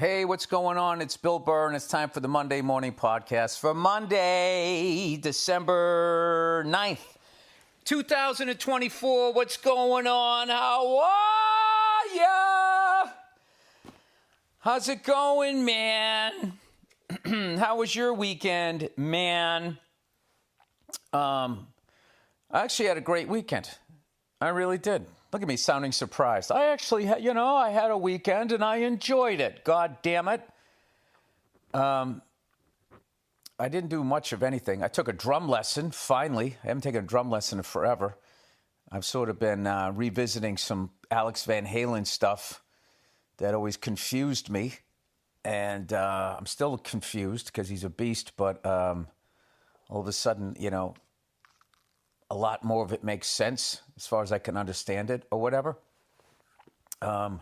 Hey, what's going on? It's Bill Burr, and it's time for the Monday Morning Podcast for Monday, December 9th, 2024. What's going on? How are ya? How's it going, man? How was your weekend, man? I actually had a great weekend. I really did. Look at me sounding surprised. I actually, I had a weekend and I enjoyed it. God damn it. I didn't do much of anything. I took a drum lesson, finally. I haven't taken a drum lesson in forever. I've sort of been revisiting some Alex Van Halen stuff that always confused me. And I'm still confused because he's a beast, but all of a sudden, a lot more of it makes sense as far as I can understand it or whatever. So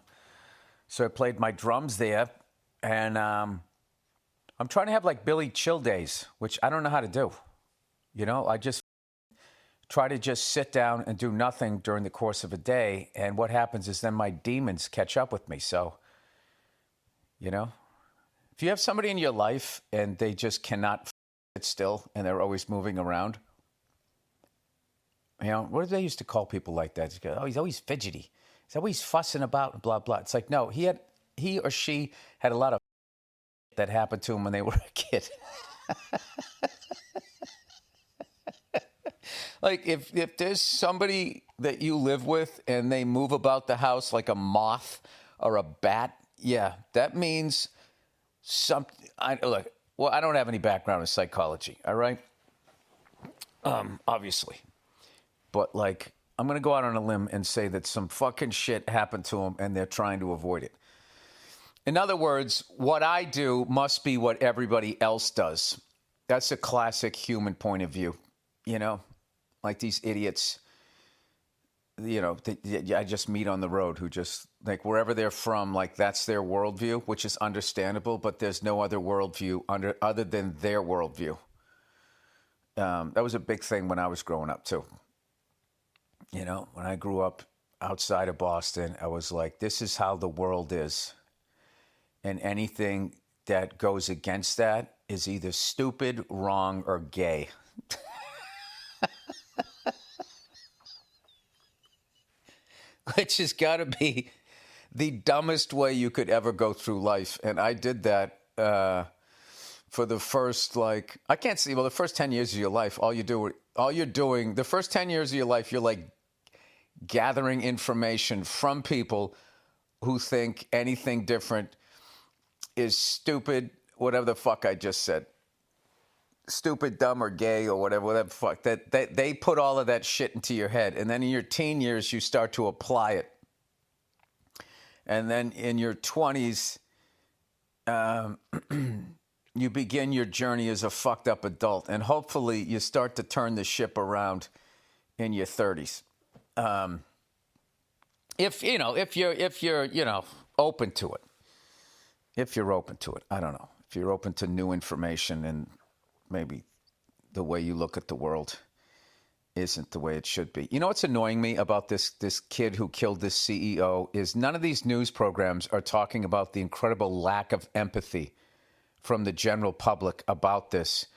I played my drums there, and I'm trying to have like Billy Chill days, which I don't know how to do. I just try to just sit down and do nothing during the course of a day, and what happens is then my demons catch up with me. So, if you have somebody in your life and they just cannot sit still and they're always moving around, what do they used to call people like that? Oh, he's always fidgety. He's always fussing about and blah, blah. It's like, no, he or she had a lot of that happened to him when they were a kid. Like, if there's somebody that you live with and they move about the house like a moth or a bat, yeah, that means something. I don't have any background in psychology, all right? Obviously. But, I'm going to go out on a limb and say that some fucking shit happened to them and they're trying to avoid it. In other words, what I do must be what everybody else does. That's a classic human point of view, Like these idiots, I just meet on the road who just, wherever they're from, that's their worldview, which is understandable, but there's no other worldview other than their worldview. That was a big thing when I was growing up, too. When I grew up outside of Boston, I was like, this is how the world is. And anything that goes against that is either stupid, wrong, or gay. Which has got to be the dumbest way you could ever go through life. And I did that for the first, the first 10 years of your life, the first 10 years of your life, you're gathering information from people who think anything different is stupid, whatever the fuck I just said. Stupid, dumb, or gay, or whatever the fuck. That they put all of that shit into your head. And then in your teen years, you start to apply it. And then in your 20s, you begin your journey as a fucked up adult. And hopefully you start to turn the ship around in your 30s. If you're open to it. If you're open to it. I don't know. If you're open to new information and maybe the way you look at the world isn't the way it should be. What's annoying me about this kid who killed this CEO is none of these news programs are talking about the incredible lack of empathy from the general public about this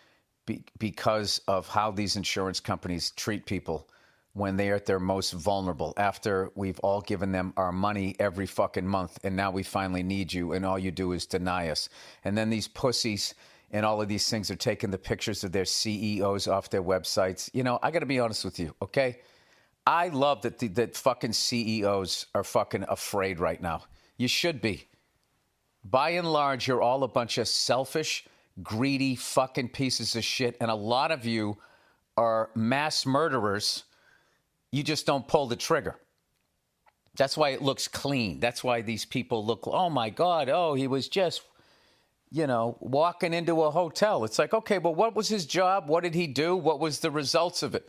because of how these insurance companies treat people when they are at their most vulnerable, after we've all given them our money every fucking month, and now we finally need you, and all you do is deny us. And then these pussies and all of these things are taking the pictures of their CEOs off their websites. I got to be honest with you, okay? I love that fucking CEOs are fucking afraid right now. You should be. By and large, you're all a bunch of selfish, greedy fucking pieces of shit, and a lot of you are mass murderers. You just don't pull the trigger. That's why it looks clean. That's why these people look, oh my God, he was just, walking into a hotel. It's like, okay, well, what was his job? What did he do? What was the results of it?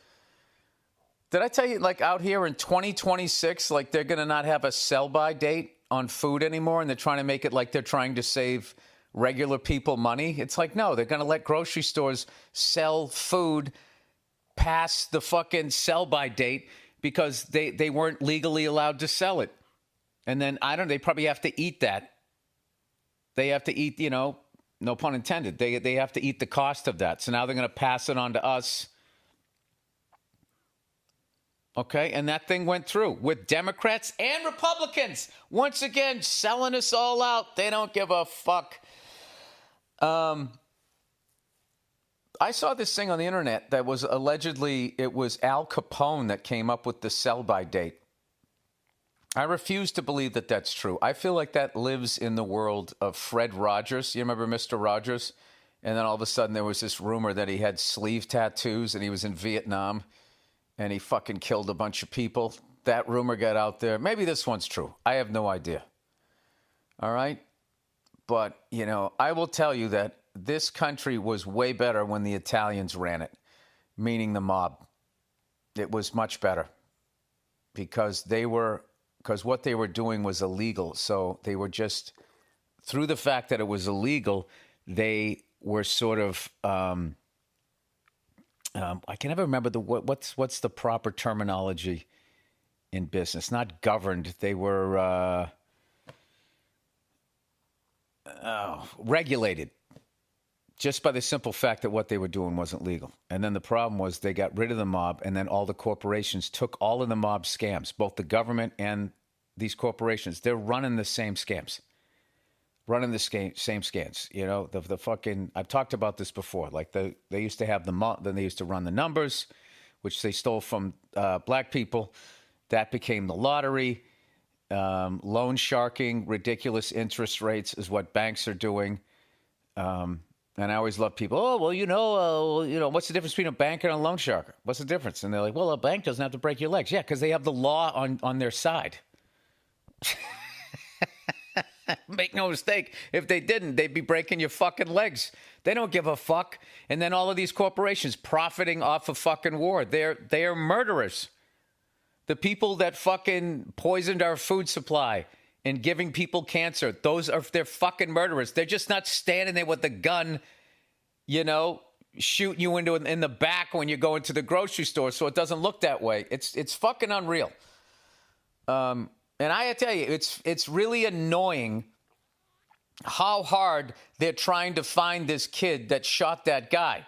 Did I tell you, out here in 2026, they're going to not have a sell-by date on food anymore, and they're trying to make it like they're trying to save regular people money? It's like, no, they're going to let grocery stores sell food past the fucking sell-by date because they weren't legally allowed to sell it. And then, they probably have to eat that They have to eat, no pun intended. They have to eat the cost of that. So now they're going to pass it on to us. Okay, and that thing went through with Democrats and Republicans. Once again, selling us all out. They don't give a fuck. I saw this thing on the internet that was allegedly, it was Al Capone that came up with the sell-by date. I refuse to believe that that's true. I feel like that lives in the world of Fred Rogers. You remember Mr. Rogers? And then all of a sudden there was this rumor that he had sleeve tattoos and he was in Vietnam and he fucking killed a bunch of people. That rumor got out there. Maybe this one's true. I have no idea. All right? But, I will tell you that this country was way better when the Italians ran it, meaning the mob. It was much better because what they were doing was illegal. So they were just, through the fact that it was illegal, they were sort of, I can never remember what's the proper terminology in business. Not governed. They were regulated just by the simple fact that what they were doing wasn't legal. And then the problem was they got rid of the mob, and then all the corporations took all of the mob scams, both the government and these corporations. They're running the same scams. Running the same scams, the fucking, I've talked about this before. Like they used to have then they used to run the numbers, which they stole from black people. That became the lottery. Loan sharking, ridiculous interest rates is what banks are doing. And I always love people. Oh, well, what's the difference between a banker and a loan sharker? What's the difference? And they're like, well, a bank doesn't have to break your legs. Yeah, because they have the law on their side. Make no mistake, if they didn't, they'd be breaking your fucking legs. They don't give a fuck. And then all of these corporations profiting off of fucking war. They are murderers. The people that fucking poisoned our food supply and giving people cancer, they're fucking murderers. They're just not standing there with a gun, shooting you in the back when you go into the grocery store so it doesn't look that way. It's fucking unreal. And I tell you, it's really annoying how hard they're trying to find this kid that shot that guy.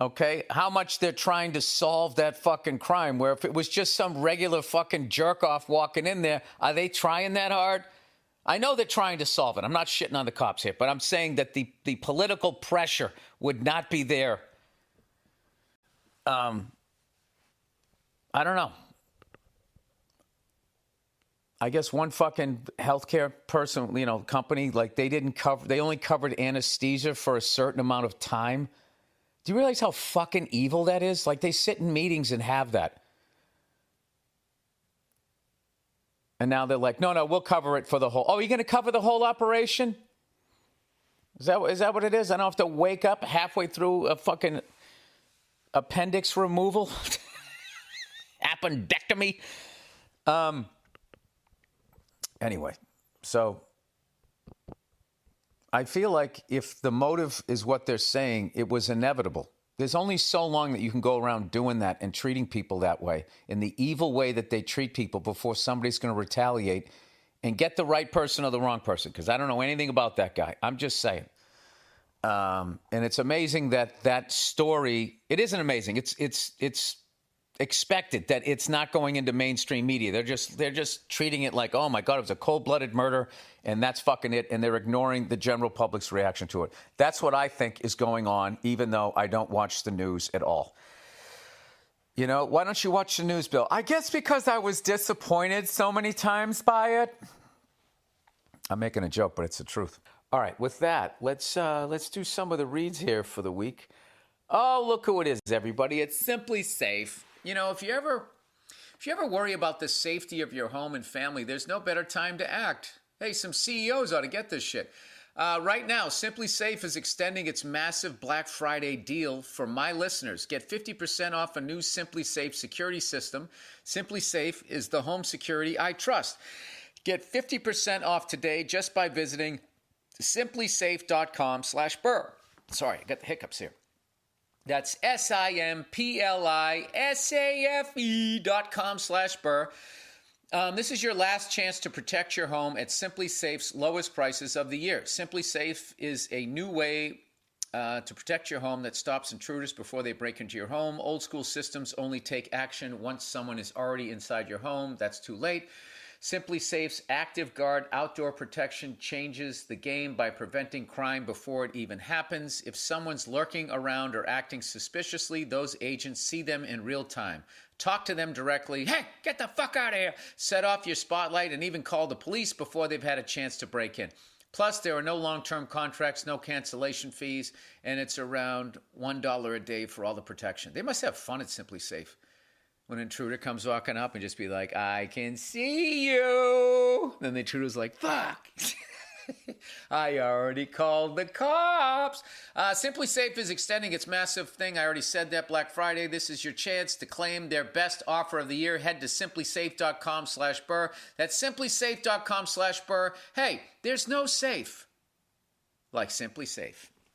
Okay? How much they're trying to solve that fucking crime, where if it was just some regular fucking jerk-off walking in there, are they trying that hard? I know they're trying to solve it. I'm not shitting on the cops here, but I'm saying that the political pressure would not be there. I don't know. I guess one fucking healthcare person, company, like they only covered anesthesia for a certain amount of time. Do you realize how fucking evil that is? Like they sit in meetings and have that. And now they're like, no, we'll cover it for the whole. Oh, you're going to cover the whole operation? Is that what it is? I don't have to wake up halfway through a fucking appendix removal? Appendectomy? Anyway, so I feel like if the motive is what they're saying, it was inevitable. There's only so long that you can go around doing that and treating people that way, in the evil way that they treat people, before somebody's going to retaliate and get the right person or the wrong person, because I don't know anything about that guy. I'm just saying. And it's amazing that story, it isn't amazing. It's expected that it's not going into mainstream media. They're just treating it like, oh my God, it was a cold-blooded murder, and that's fucking it, and they're ignoring the general public's reaction to it. That's what I think is going on, even though I don't watch the news at all. Why don't you watch the news, Bill? I guess because I was disappointed so many times by it. I'm making a joke, but it's the truth. All right, with that, let's do some of the reads here for the week. Oh, look who it is, everybody. It's Simply Safe. If you ever worry about the safety of your home and family, there's no better time to act. Hey, some CEOs ought to get this shit. Right now, Simply Safe is extending its massive Black Friday deal for my listeners. Get 50% off a new Simply Safe security system. Simply Safe is the home security I trust. Get 50% off today just by visiting simplysafe.com/Burr. Sorry, I got the hiccups here. That's SIMPLISAFE.com/Burr. This is your last chance to protect your home at Simply Safe's lowest prices of the year. Simply Safe is a new way to protect your home that stops intruders before they break into your home. Old school systems only take action once someone is already inside your home. That's too late. Simply Safe's Active Guard outdoor protection changes the game by preventing crime before it even happens. If someone's lurking around or acting suspiciously, those agents see them in real time. Talk to them directly. Hey, get the fuck out of here. Set off your spotlight and even call the police before they've had a chance to break in. Plus, there are no long-term contracts, no cancellation fees, and it's around $1 a day for all the protection. They must have fun at Simply Safe. When an intruder comes walking up and just be like, I can see you. Then the intruder's like, fuck. I already called the cops. Simply Safe is extending its massive thing. I already said that. Black Friday. This is your chance to claim their best offer of the year. Head to simplysafe.com/Burr. That's simplysafe.com/Burr. Hey, there's no safe like Simply Safe.